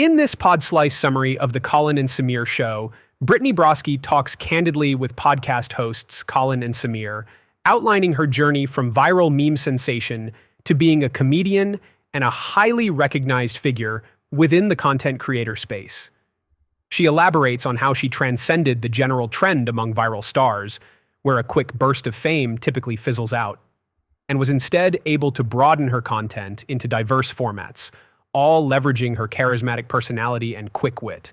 In this pod slice summary of the Colin and Samir show, Brittany Broski talks candidly with podcast hosts Colin and Samir, outlining her journey from viral meme sensation to being a comedian and a highly recognized figure within the content creator space. She elaborates on how she transcended the general trend among viral stars, where a quick burst of fame typically fizzles out, and was instead able to broaden her content into diverse formats, all leveraging her charismatic personality and quick wit.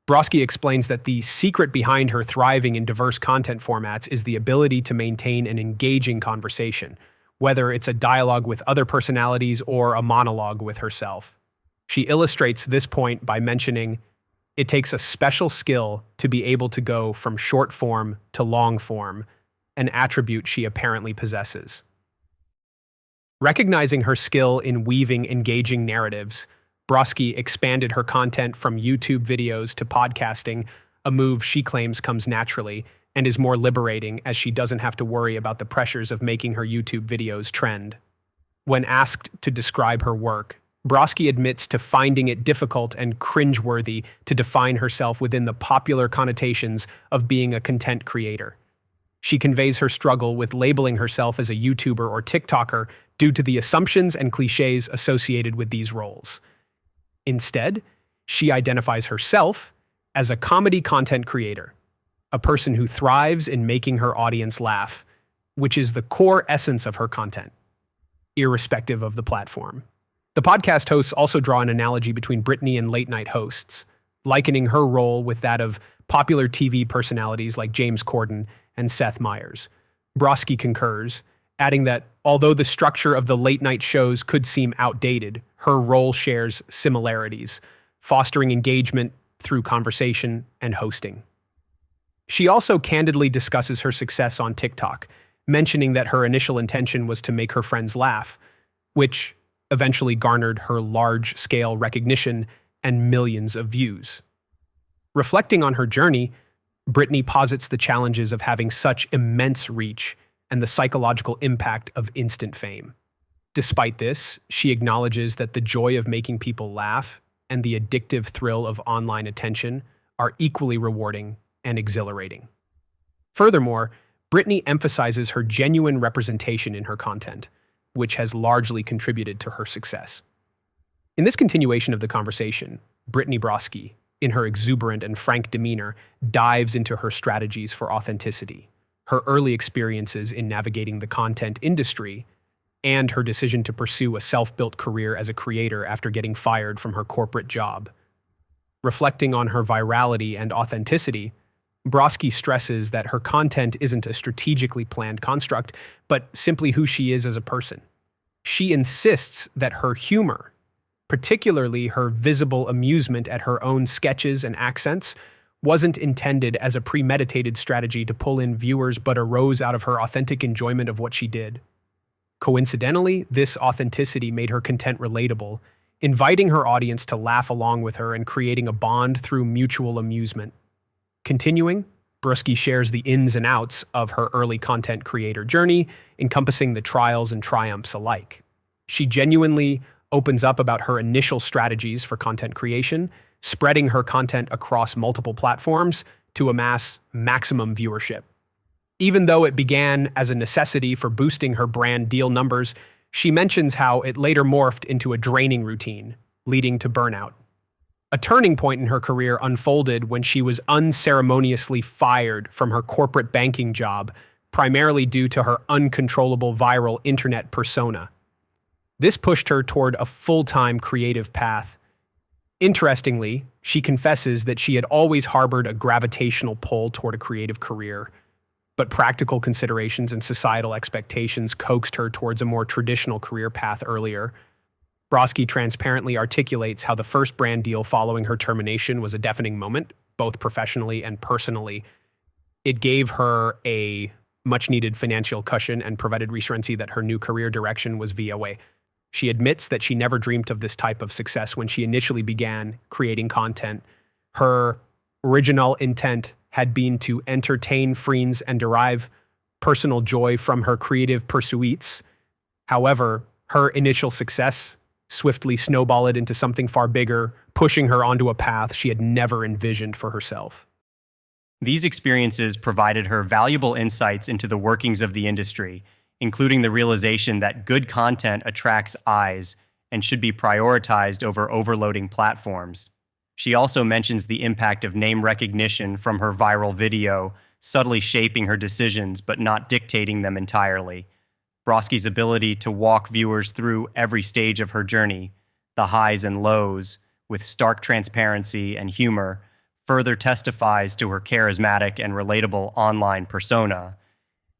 Broski explains that the secret behind her thriving in diverse content formats is the ability to maintain an engaging conversation, whether it's a dialogue with other personalities or a monologue with herself. She illustrates this point by mentioning, "It takes a special skill to be able to go from short form to long form, an attribute she apparently possesses." Recognizing her skill in weaving engaging narratives, Broski expanded her content from YouTube videos to podcasting, a move she claims comes naturally and is more liberating as she doesn't have to worry about the pressures of making her YouTube videos trend. When asked to describe her work, Broski admits to finding it difficult and cringeworthy to define herself within the popular connotations of being a content creator. She conveys her struggle with labeling herself as a YouTuber or TikToker due to the assumptions and cliches associated with these roles. Instead, she identifies herself as a comedy content creator, a person who thrives in making her audience laugh, which is the core essence of her content, irrespective of the platform. The podcast hosts also draw an analogy between Brittany and late-night hosts, likening her role with that of popular TV personalities like James Corden and Seth Meyers. Broski concurs, adding that although the structure of the late-night shows could seem outdated, her role shares similarities, fostering engagement through conversation and hosting. She also candidly discusses her success on TikTok, mentioning that her initial intention was to make her friends laugh, which eventually garnered her large-scale recognition and millions of views. Reflecting on her journey, Brittany posits the challenges of having such immense reach and the psychological impact of instant fame. Despite this, she acknowledges that the joy of making people laugh and the addictive thrill of online attention are equally rewarding and exhilarating. Furthermore, Brittany emphasizes her genuine representation in her content, which has largely contributed to her success. In this continuation of the conversation, Brittany Broski, in her exuberant and frank demeanor, dives into her strategies for authenticity, her early experiences in navigating the content industry, and her decision to pursue a self-built career as a creator after getting fired from her corporate job. Reflecting on her virality and authenticity, Broski stresses that her content isn't a strategically planned construct, but simply who she is as a person. She insists that her humor, particularly her visible amusement at her own sketches and accents, wasn't intended as a premeditated strategy to pull in viewers but arose out of her authentic enjoyment of what she did. Coincidentally, this authenticity made her content relatable, inviting her audience to laugh along with her and creating a bond through mutual amusement. Continuing, Broski shares the ins and outs of her early content creator journey, encompassing the trials and triumphs alike. She genuinely opens up about her initial strategies for content creation, spreading her content across multiple platforms to amass maximum viewership. Even though it began as a necessity for boosting her brand deal numbers, she mentions how it later morphed into a draining routine, leading to burnout. A turning point in her career unfolded when she was unceremoniously fired from her corporate banking job, primarily due to her uncontrollable viral internet persona. This pushed her toward a full-time creative path. Interestingly, she confesses that she had always harbored a gravitational pull toward a creative career, but practical considerations and societal expectations coaxed her towards a more traditional career path earlier. Broski transparently articulates how the first brand deal following her termination was a defining moment, both professionally and personally. It gave her a much-needed financial cushion and provided reassurance that her new career direction was via way. She admits that she never dreamt of this type of success when she initially began creating content. Her original intent had been to entertain friends and derive personal joy from her creative pursuits. However, her initial success swiftly snowball it into something far bigger, pushing her onto a path she had never envisioned for herself. These experiences provided her valuable insights into the workings of the industry, including the realization that good content attracts eyes and should be prioritized over overloading platforms. She also mentions the impact of name recognition from her viral video, subtly shaping her decisions but not dictating them entirely. Broski's ability to walk viewers through every stage of her journey, the highs and lows, with stark transparency and humor, further testifies to her charismatic and relatable online persona.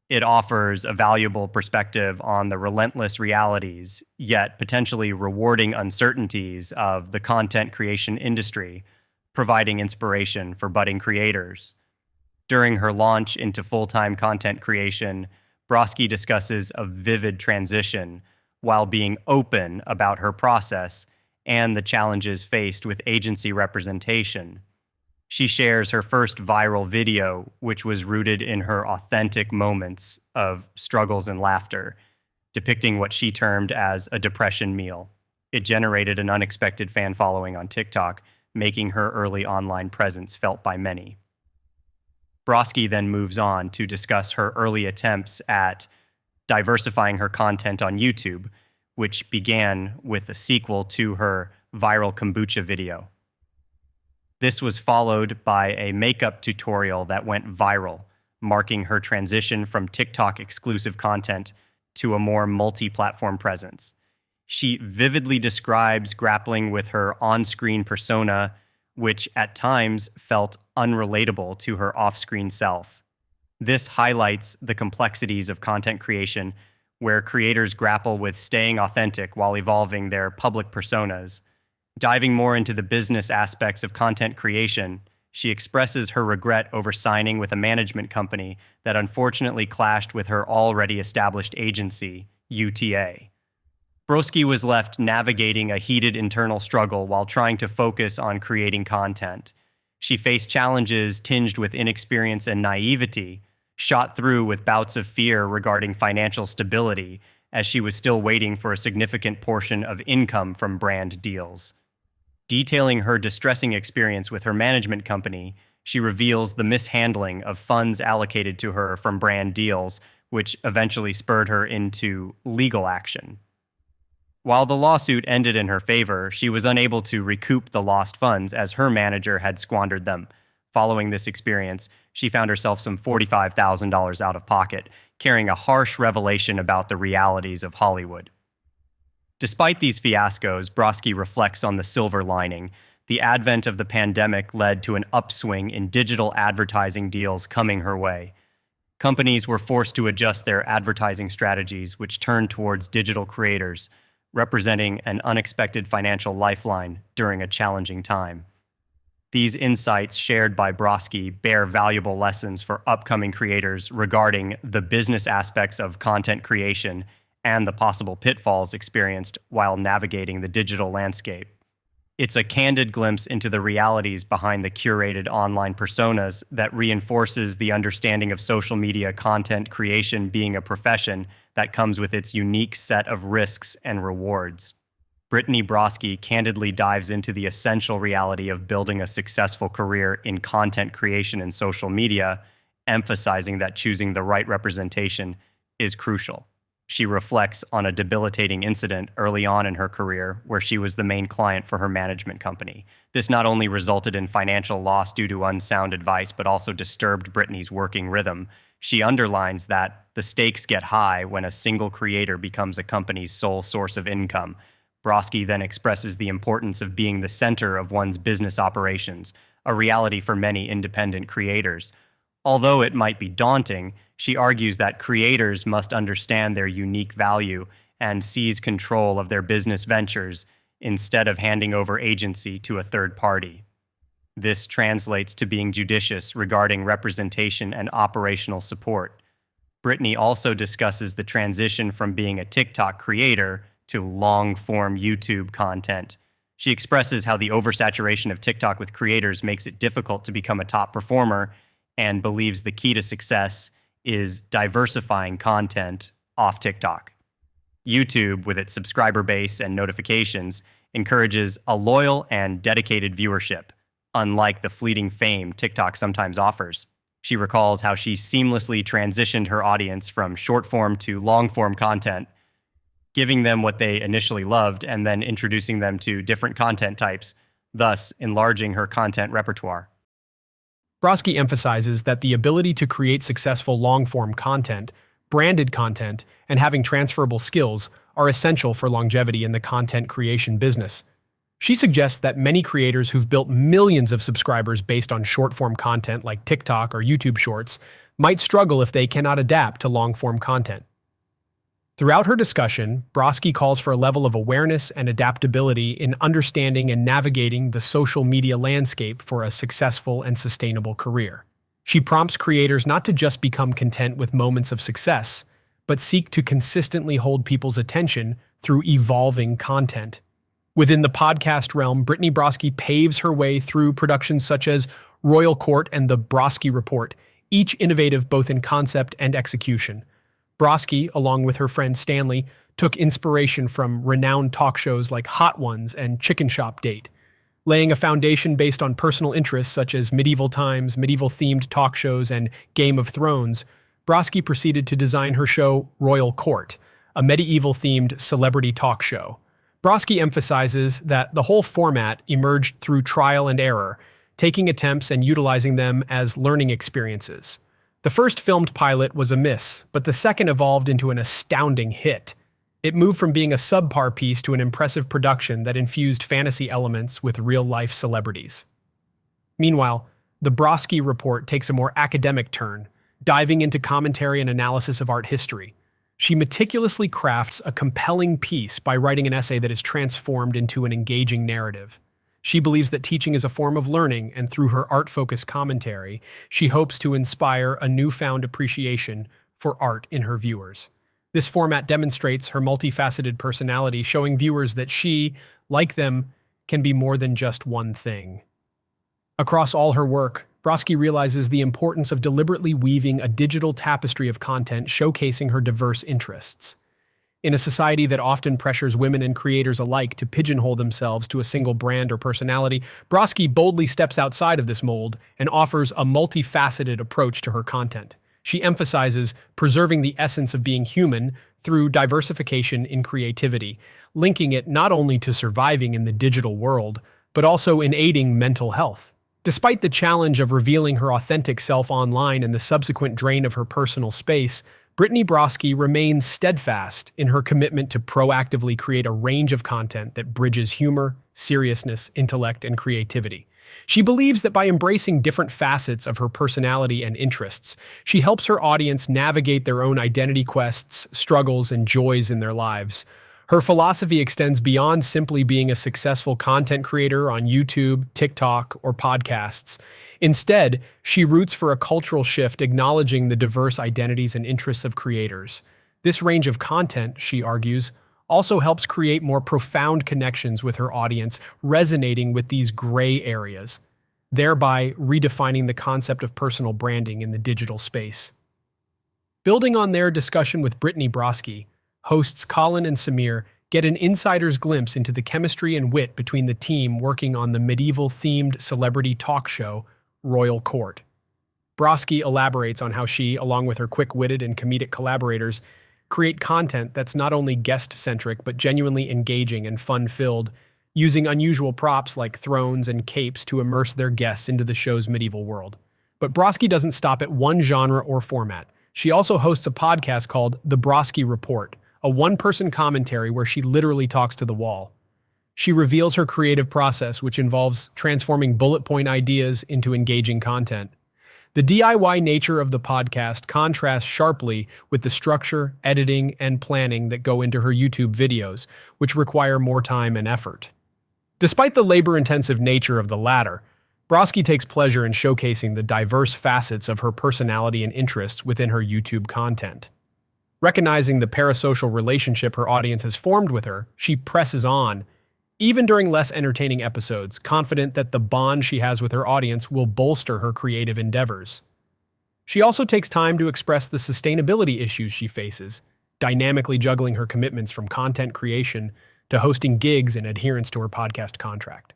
It offers a valuable perspective on the relentless realities, yet potentially rewarding uncertainties of the content creation industry, providing inspiration for budding creators. During her launch into full-time content creation, Broski discusses a vivid transition while being open about her process and the challenges faced with agency representation. She shares her first viral video, which was rooted in her authentic moments of struggles and laughter, depicting what she termed as a depression meal. It generated an unexpected fan following on TikTok, making her early online presence felt by many. Broski then moves on to discuss her early attempts at diversifying her content on YouTube, which began with a sequel to her viral kombucha video. This was followed by a makeup tutorial that went viral, marking her transition from TikTok exclusive content to a more multi-platform presence. She vividly describes grappling with her on-screen persona, which at times felt unrelatable to her off-screen self. This highlights the complexities of content creation, where creators grapple with staying authentic while evolving their public personas. Diving more into the business aspects of content creation, she expresses her regret over signing with a management company that unfortunately clashed with her already established agency, UTA. Broski was left navigating a heated internal struggle while trying to focus on creating content. She faced challenges tinged with inexperience and naivety, shot through with bouts of fear regarding financial stability, as she was still waiting for a significant portion of income from brand deals. Detailing her distressing experience with her management company, she reveals the mishandling of funds allocated to her from brand deals, which eventually spurred her into legal action. While the lawsuit ended in her favor, she was unable to recoup the lost funds as her manager had squandered them. Following this experience, she found herself some $45,000 out of pocket, carrying a harsh revelation about the realities of Hollywood. Despite these fiascos, Broski reflects on the silver lining. The advent of the pandemic led to an upswing in digital advertising deals coming her way. Companies were forced to adjust their advertising strategies, which turned towards digital creators, representing an unexpected financial lifeline during a challenging time. These insights shared by Broski bear valuable lessons for upcoming creators regarding the business aspects of content creation and the possible pitfalls experienced while navigating the digital landscape. It's a candid glimpse into the realities behind the curated online personas that reinforces the understanding of social media content creation being a profession that comes with its unique set of risks and rewards. Brittany Broski candidly dives into the essential reality of building a successful career in content creation and social media, emphasizing that choosing the right representation is crucial. She reflects on a debilitating incident early on in her career where she was the main client for her management company. This not only resulted in financial loss due to unsound advice, but also disturbed Brittany's working rhythm. She underlines that the stakes get high when a single creator becomes a company's sole source of income. Broski then expresses the importance of being the center of one's business operations, a reality for many independent creators. Although it might be daunting, she argues that creators must understand their unique value and seize control of their business ventures instead of handing over agency to a third party. This translates to being judicious regarding representation and operational support. Brittany also discusses the transition from being a TikTok creator to long-form YouTube content. She expresses how the oversaturation of TikTok with creators makes it difficult to become a top performer and believes the key to success is diversifying content off TikTok. YouTube, with its subscriber base and notifications, encourages a loyal and dedicated viewership, unlike the fleeting fame TikTok sometimes offers. She recalls how she seamlessly transitioned her audience from short form to long form content, giving them what they initially loved and then introducing them to different content types, thus enlarging her content repertoire. Broski emphasizes that the ability to create successful long-form content, branded content, and having transferable skills are essential for longevity in the content creation business. She suggests that many creators who've built millions of subscribers based on short-form content like TikTok or YouTube Shorts might struggle if they cannot adapt to long-form content. Throughout her discussion, Broski calls for a level of awareness and adaptability in understanding and navigating the social media landscape for a successful and sustainable career. She prompts creators not to just become content with moments of success, but seek to consistently hold people's attention through evolving content. Within the podcast realm, Brittany Broski paves her way through productions such as Royal Court and The Broski Report, each innovative both in concept and execution. Broski, along with her friend Stanley, took inspiration from renowned talk shows like Hot Ones and Chicken Shop Date. Laying a foundation based on personal interests such as medieval times, medieval-themed talk shows, and Game of Thrones, Broski proceeded to design her show Royal Court, a medieval-themed celebrity talk show. Broski emphasizes that the whole format emerged through trial and error, taking attempts and utilizing them as learning experiences. The first filmed pilot was a miss, but the second evolved into an astounding hit. It moved from being a subpar piece to an impressive production that infused fantasy elements with real-life celebrities. Meanwhile, The Broski Report takes a more academic turn, diving into commentary and analysis of art history. She meticulously crafts a compelling piece by writing an essay that is transformed into an engaging narrative. She believes that teaching is a form of learning, and through her art-focused commentary, she hopes to inspire a newfound appreciation for art in her viewers. This format demonstrates her multifaceted personality, showing viewers that she, like them, can be more than just one thing. Across all her work, Broski realizes the importance of deliberately weaving a digital tapestry of content showcasing her diverse interests. In a society that often pressures women and creators alike to pigeonhole themselves to a single brand or personality, Broski boldly steps outside of this mold and offers a multifaceted approach to her content. She emphasizes preserving the essence of being human through diversification in creativity, linking it not only to surviving in the digital world, but also in aiding mental health. Despite the challenge of revealing her authentic self online and the subsequent drain of her personal space, Brittany Broski remains steadfast in her commitment to proactively create a range of content that bridges humor, seriousness, intellect, and creativity. She believes that by embracing different facets of her personality and interests, she helps her audience navigate their own identity quests, struggles, and joys in their lives. Her philosophy extends beyond simply being a successful content creator on YouTube, TikTok, or podcasts. Instead, she roots for a cultural shift acknowledging the diverse identities and interests of creators. This range of content, she argues, also helps create more profound connections with her audience, resonating with these gray areas, thereby redefining the concept of personal branding in the digital space. Building on their discussion with Brittany Broski, hosts Colin and Samir get an insider's glimpse into the chemistry and wit between the team working on the medieval-themed celebrity talk show, Royal Court. Broski elaborates on how she, along with her quick-witted and comedic collaborators, create content that's not only guest-centric but genuinely engaging and fun-filled, using unusual props like thrones and capes to immerse their guests into the show's medieval world. But Broski doesn't stop at one genre or format. She also hosts a podcast called The Broski Report, a one-person commentary where she literally talks to the wall. She reveals her creative process, which involves transforming bullet point ideas into engaging content. The DIY nature of the podcast contrasts sharply with the structure, editing, and planning that go into her YouTube videos, which require more time and effort. Despite the labor-intensive nature of the latter, Broski takes pleasure in showcasing the diverse facets of her personality and interests within her YouTube content. Recognizing the parasocial relationship her audience has formed with her, she presses on, even during less entertaining episodes, confident that the bond she has with her audience will bolster her creative endeavors. She also takes time to express the sustainability issues she faces, dynamically juggling her commitments from content creation to hosting gigs and adherence to her podcast contract.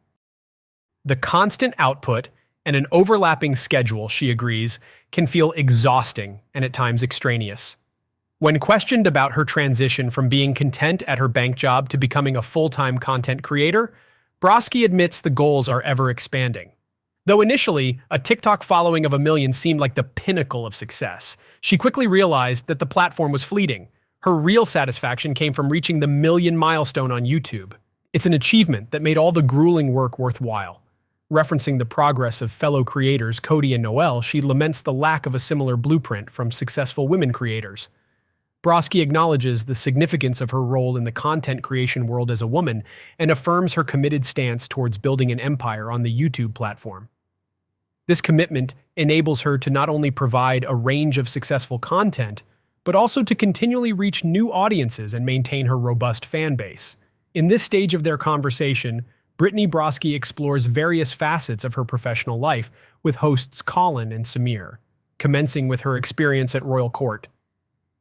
The constant output and an overlapping schedule, she agrees, can feel exhausting and at times extraneous. When questioned about her transition from being content at her bank job to becoming a full-time content creator, Broski admits the goals are ever expanding. Though initially, a TikTok following of 1 million seemed like the pinnacle of success, she quickly realized that the platform was fleeting. Her real satisfaction came from reaching the 1 million milestone on YouTube. It's an achievement that made all the grueling work worthwhile. Referencing the progress of fellow creators Cody and Noel, she laments the lack of a similar blueprint from successful women creators. Broski acknowledges the significance of her role in the content creation world as a woman and affirms her committed stance towards building an empire on the YouTube platform. This commitment enables her to not only provide a range of successful content, but also to continually reach new audiences and maintain her robust fan base. In this stage of their conversation, Brittany Broski explores various facets of her professional life with hosts Colin and Samir, commencing with her experience at Royal Court.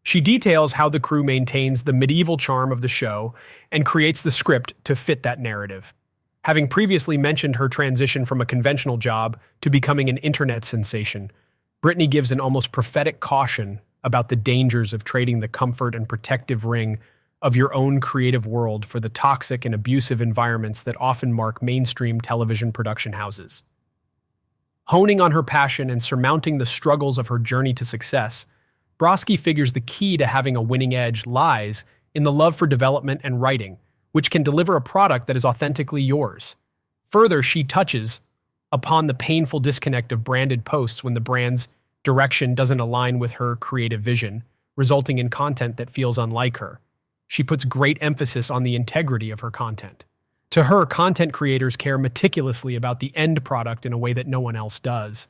She details how the crew maintains the medieval charm of the show and creates the script to fit that narrative. Having previously mentioned her transition from a conventional job to becoming an internet sensation, Brittany gives an almost prophetic caution about the dangers of trading the comfort and protective ring of your own creative world for the toxic and abusive environments that often mark mainstream television production houses. Honing on her passion and surmounting the struggles of her journey to success, Broski figures the key to having a winning edge lies in the love for development and writing, which can deliver a product that is authentically yours. Further, she touches upon the painful disconnect of branded posts when the brand's direction doesn't align with her creative vision, resulting in content that feels unlike her. She puts great emphasis on the integrity of her content. To her, content creators care meticulously about the end product in a way that no one else does.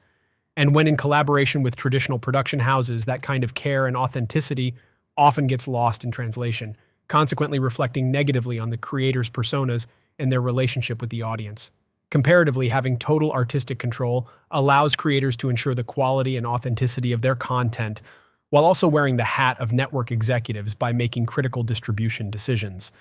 And when in collaboration with traditional production houses, that kind of care and authenticity often gets lost in translation, consequently reflecting negatively on the creators' personas and their relationship with the audience. Comparatively, having total artistic control allows creators to ensure the quality and authenticity of their content while also wearing the hat of network executives by making critical distribution decisions.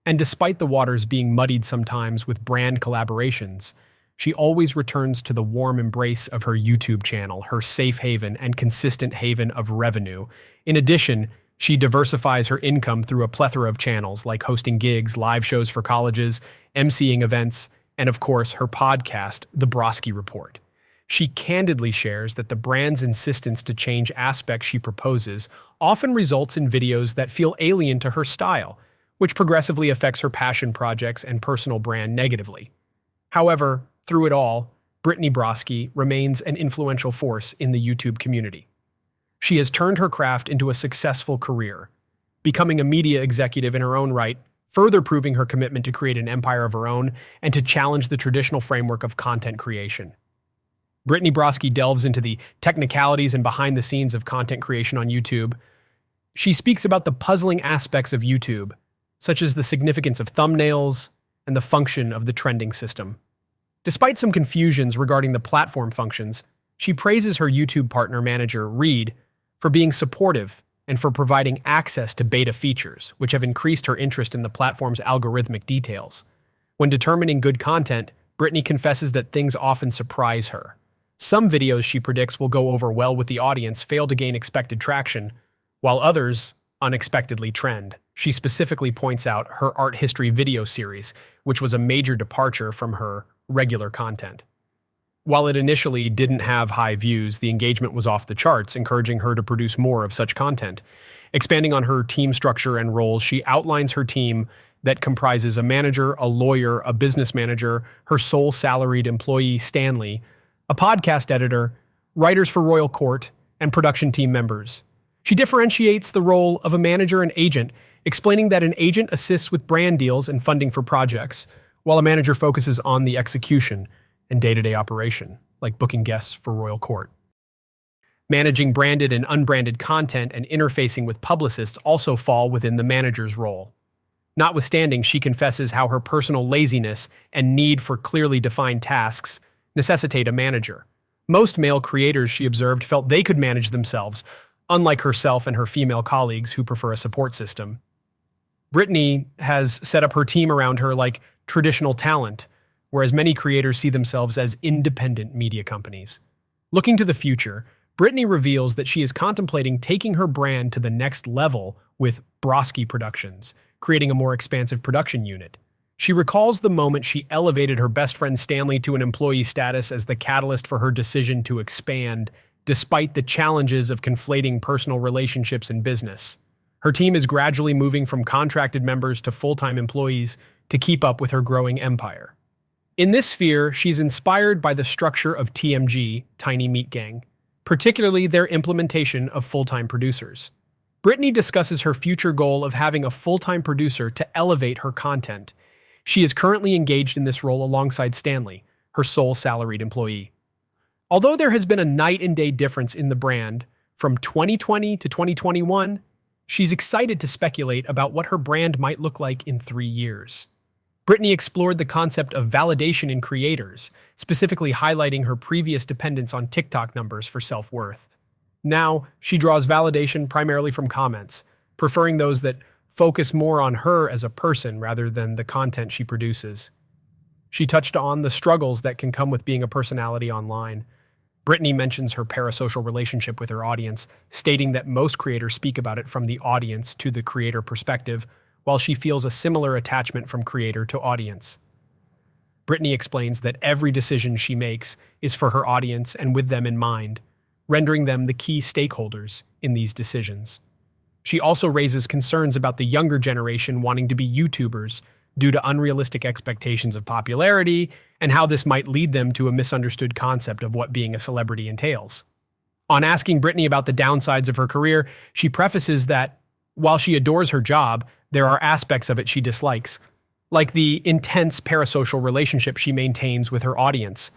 And despite the waters being muddied sometimes with brand collaborations, she always returns to the warm embrace of her YouTube channel, her safe haven and consistent haven of revenue. In addition, she diversifies her income through a plethora of channels like hosting gigs, live shows for colleges, emceeing events, and of course, her podcast, The Broski Report. She candidly shares that the brand's insistence to change aspects she proposes often results in videos that feel alien to her style, which progressively affects her passion projects and personal brand negatively. However, through it all, Brittany Broski remains an influential force in the YouTube community. She has turned her craft into a successful career, becoming a media executive in her own right, further proving her commitment to create an empire of her own and to challenge the traditional framework of content creation. Brittany Broski delves into the technicalities and behind the scenes of content creation on YouTube. She speaks about the puzzling aspects of YouTube, such as the significance of thumbnails and the function of the trending system. Despite some confusions regarding the platform functions, she praises her YouTube partner manager, Reed, for being supportive and for providing access to beta features, which have increased her interest in the platform's algorithmic details. When determining good content, Brittany confesses that things often surprise her. Some videos she predicts will go over well with the audience fail to gain expected traction, while others unexpectedly trend. She specifically points out her art history video series, which was a major departure from her regular content. While it initially didn't have high views, the engagement was off the charts, encouraging her to produce more of such content. Expanding on her team structure and roles, she outlines her team that comprises a manager, a lawyer, a business manager, her sole salaried employee, Stanley, a podcast editor, writers for Royal Court, and production team members. She differentiates the role of a manager and agent, explaining that an agent assists with brand deals and funding for projects, while a manager focuses on the execution and day-to-day operation, like booking guests for Royal Court. Managing branded and unbranded content and interfacing with publicists also fall within the manager's role. Notwithstanding, she confesses how her personal laziness and need for clearly defined tasks necessitate a manager. Most male creators, she observed, felt they could manage themselves, unlike herself and her female colleagues who prefer a support system. Brittany has set up her team around her like traditional talent, whereas many creators see themselves as independent media companies. Looking to the future, Brittany reveals that she is contemplating taking her brand to the next level with Broski Productions, creating a more expansive production unit. She recalls the moment she elevated her best friend Stanley to an employee status as the catalyst for her decision to expand, despite the challenges of conflating personal relationships and business. Her team is gradually moving from contracted members to full-time employees to keep up with her growing empire. In this sphere, she's inspired by the structure of TMG, Tiny Meat Gang, particularly their implementation of full-time producers. Brittany discusses her future goal of having a full-time producer to elevate her content. She is currently engaged in this role alongside Stanley, her sole salaried employee. Although there has been a night and day difference in the brand from 2020 to 2021, she's excited to speculate about what her brand might look like in 3 years. Brittany explored the concept of validation in creators, specifically highlighting her previous dependence on TikTok numbers for self-worth. Now, she draws validation primarily from comments, preferring those that focus more on her as a person rather than the content she produces. She touched on the struggles that can come with being a personality online. Brittany mentions her parasocial relationship with her audience, stating that most creators speak about it from the audience to the creator perspective, while she feels a similar attachment from creator to audience. Brittany explains that every decision she makes is for her audience and with them in mind, rendering them the key stakeholders in these decisions. She also raises concerns about the younger generation wanting to be YouTubers due to unrealistic expectations of popularity and how this might lead them to a misunderstood concept of what being a celebrity entails. On asking Brittany about the downsides of her career, she prefaces that while she adores her job, there are aspects of it she dislikes, like the intense parasocial relationship she maintains with her audience.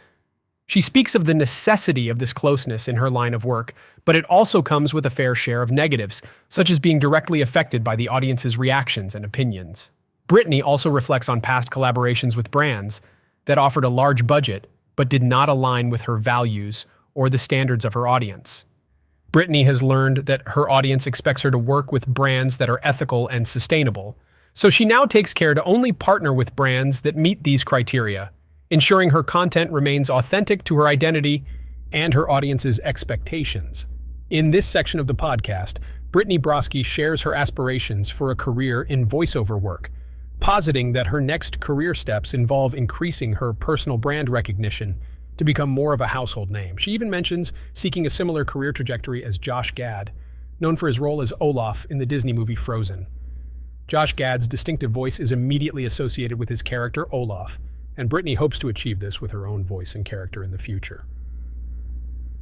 She speaks of the necessity of this closeness in her line of work, but it also comes with a fair share of negatives, such as being directly affected by the audience's reactions and opinions. Brittany also reflects on past collaborations with brands that offered a large budget but did not align with her values or the standards of her audience. Brittany has learned that her audience expects her to work with brands that are ethical and sustainable, so she now takes care to only partner with brands that meet these criteria, ensuring her content remains authentic to her identity and her audience's expectations. In this section of the podcast, Brittany Broski shares her aspirations for a career in voiceover work, positing that her next career steps involve increasing her personal brand recognition to become more of a household name. She even mentions seeking a similar career trajectory as Josh Gad, known for his role as Olaf in the Disney movie Frozen. Josh Gad's distinctive voice is immediately associated with his character Olaf, and Brittany hopes to achieve this with her own voice and character in the future.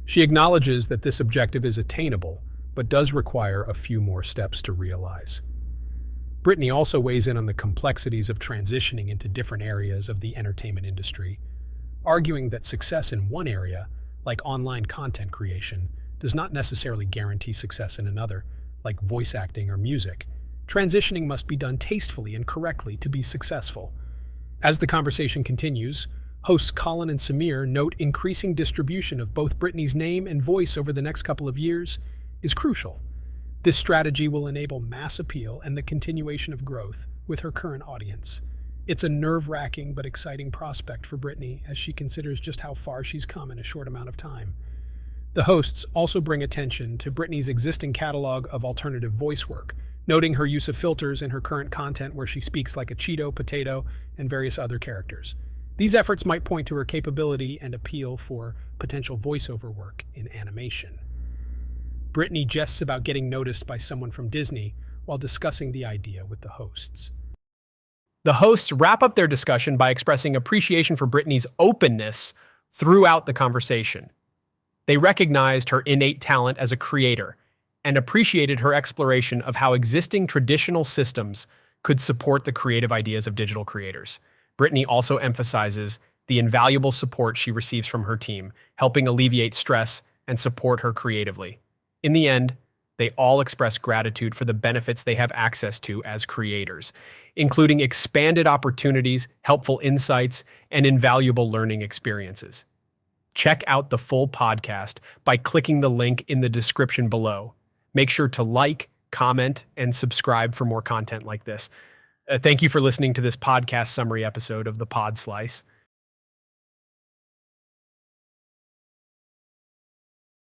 She acknowledges that this objective is attainable, but does require a few more steps to realize. Brittany also weighs in on the complexities of transitioning into different areas of the entertainment industry, arguing that success in one area, like online content creation, does not necessarily guarantee success in another, like voice acting or music. Transitioning must be done tastefully and correctly to be successful. As the conversation continues, hosts Colin and Samir note increasing distribution of both Brittany's name and voice over the next couple of years is crucial. This strategy will enable mass appeal and the continuation of growth with her current audience. It's a nerve-wracking but exciting prospect for Brittany as she considers just how far she's come in a short amount of time. The hosts also bring attention to Brittany's existing catalog of alternative voice work, noting her use of filters in her current content where she speaks like a Cheeto, potato, and various other characters. These efforts might point to her capability and appeal for potential voiceover work in animation. Brittany jests about getting noticed by someone from Disney while discussing the idea with the hosts. The hosts wrap up their discussion by expressing appreciation for Brittany's openness throughout the conversation. They recognized her innate talent as a creator and appreciated her exploration of how existing traditional systems could support the creative ideas of digital creators. Brittany also emphasizes the invaluable support she receives from her team, helping alleviate stress and support her creatively. In the end, they all express gratitude for the benefits they have access to as creators, including expanded opportunities, helpful insights, and invaluable learning experiences. Check out the full podcast by clicking the link in the description below. Make sure to like, comment, and subscribe for more content like this. Thank you for listening to this podcast summary episode of The Pod Slice.